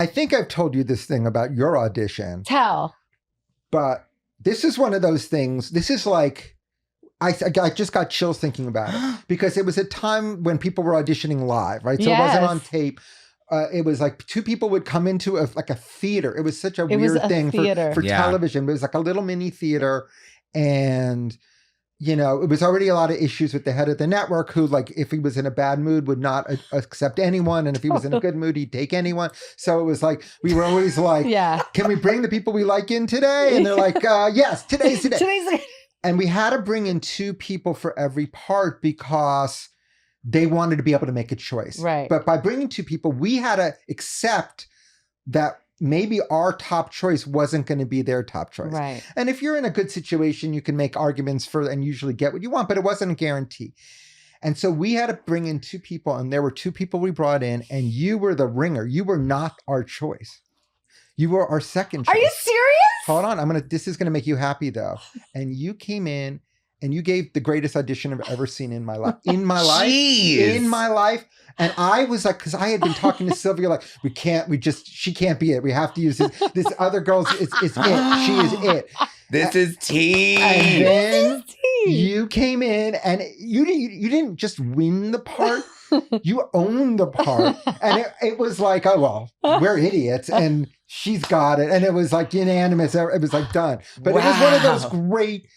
think I've told you this thing about your audition. Tell. But this is one of those things. This is like, I just got chills thinking about it because it was a time when people were auditioning live, right? So it wasn't on tape. It was like two people would come into a theater. It was such a weird thing for television. But it was like a little mini theater. And, you know, it was already a lot of issues with the head of the network who, like, if he was in a bad mood, would not accept anyone. And if he was in a good mood, he'd take anyone. So it was like, we were always like, can we bring the people we like in today? And they're like, yes, today's today. And we had to bring in two people for every part because they wanted to be able to make a choice. Right. But by bringing two people, we had to accept that maybe our top choice wasn't going to be their top choice. Right. And if you're in a good situation, you can make arguments for and usually get what you want, but it wasn't a guarantee. And so we had to bring in two people, and there were two people we brought in, and you were the ringer. You were not our choice. You were our second choice. Are you serious? Hold on. This is going to make you happy though. And you came in and you gave the greatest audition I've ever seen in my life. In my life. And I was like, because I had been talking to Sylvia, like, she can't be it. We have to use this other girl's, it's it. She is it. This is tea. And then you came in and you didn't just win the part. You owned the part. And it was like, oh, well, we're idiots. And she's got it. And it was like unanimous. It was like done. But it was one of those great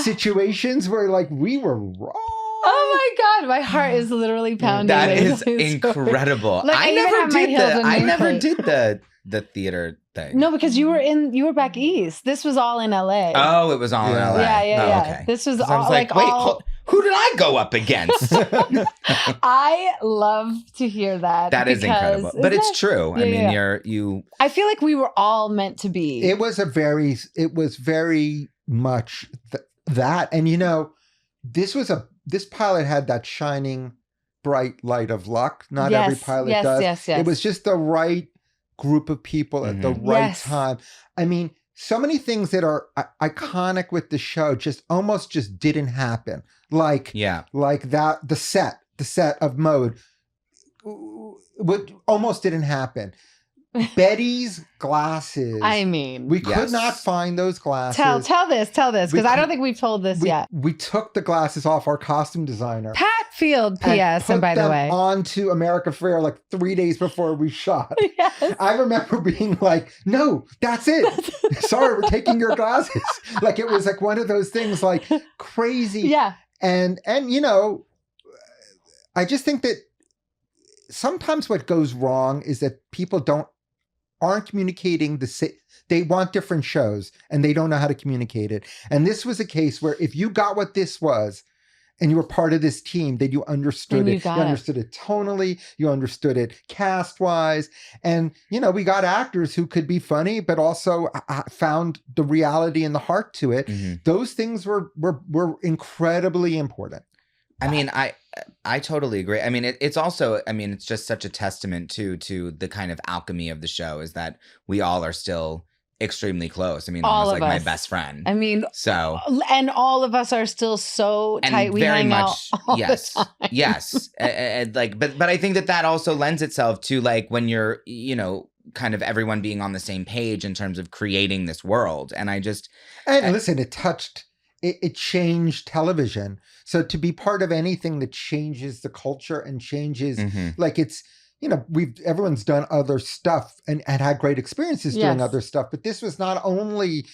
situations where like we were wrong. Oh my God, my heart is literally pounding. That is incredible. Like, I never did the theater thing. No, because you were back east. This was all in LA. Oh, it was all in LA. Yeah. Okay. This was all like wait, who did I go up against? I love to hear that. That is incredible. But it's true. I mean, you I feel like we were all meant to be. It was very much that. And you know, this pilot had that shining bright light of luck. Not every pilot does. Yes. It was just the right group of people at the right time. I mean, so many things that are iconic with the show just didn't happen. Like that, the set of Mode almost didn't happen. Betty's glasses. I mean, we could not find those glasses. Tell this, because I don't think we've told this yet. We took the glasses off our costume designer, Pat Field, P.S. And by the way, onto America Fair like 3 days before we shot. Yes. I remember being like, "No, that's it. Sorry, we're taking your glasses." Like it was like one of those things, like crazy. Yeah. And you know, I just think that sometimes what goes wrong is that people aren't communicating they want different shows and they don't know how to communicate it. And this was a case where if you got what this was and you were part of this team, then you understood it. You understood it tonally, you understood it cast wise. And, you know, we got actors who could be funny, but also found the reality and the heart to it. Mm-hmm. Those things were incredibly important. I mean, I totally agree. I mean, it's also, I mean, it's just such a testament to the kind of alchemy of the show is that we all are still extremely close. I mean, almost like my best friend. I mean, so. And all of us are still so tight. We hang out all the time. Yes. And like, but I think that also lends itself to like when you're, you know, kind of everyone being on the same page in terms of creating this world. And listen, it changed television. So to be part of anything that changes the culture and changes, like it's, you know, everyone's done other stuff and had great experiences doing other stuff. But this was not only,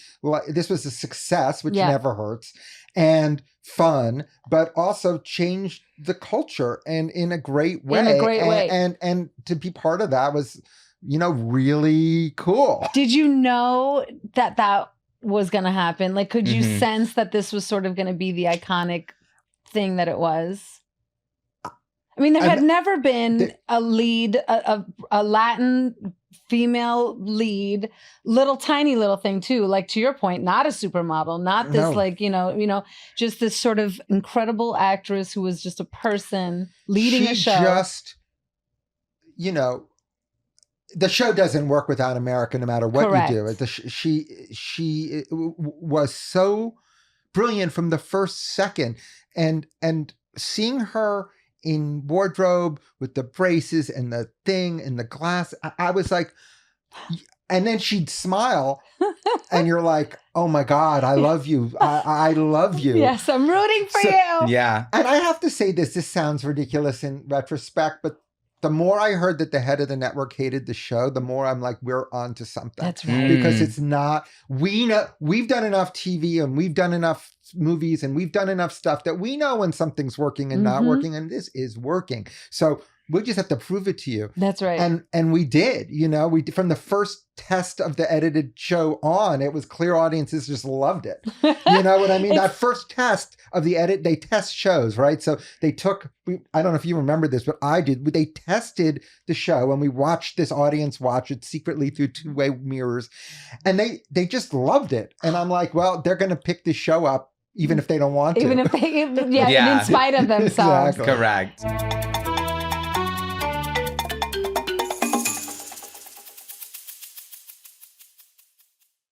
this was a success, which never hurts, and fun, but also changed the culture and in a great way. And to be part of that was, you know, really cool. Did you know that was going to happen? Like, could you sense that this was sort of going to be the iconic thing that it was? I mean, there had never been a lead, a Latin female lead, tiny little thing too. Like to your point, not a supermodel, not this like, you know, just this sort of incredible actress who was just a person leading a show. Just, you know, the show doesn't work without America, no matter what you do. She was so brilliant from the first second, and seeing her in wardrobe with the braces and the thing and the glass, I was like, And then she'd smile and you're like, oh my God, I love you. I love you. Yes, I'm rooting for you. Yeah. And I have to say this sounds ridiculous in retrospect, but the more I heard that the head of the network hated the show, the more I'm like, we're onto something. That's right. Because it's not, we know, we've done enough TV and we've done enough movies and we've done enough stuff that we know when something's working and not working, and this is working. So we just have to prove it to you. That's right. And we did, we from the first test of the edited show on, it was clear audiences just loved it. You know what I mean? That first test of the edit, they test shows, right? So they took, I don't know if you remember this, but I did. They tested the show and we watched this audience watch it secretly through two-way mirrors. And they just loved it. And I'm like, well, they're going to pick this show up even if they don't want to. Even if they, in spite of themselves. Correct.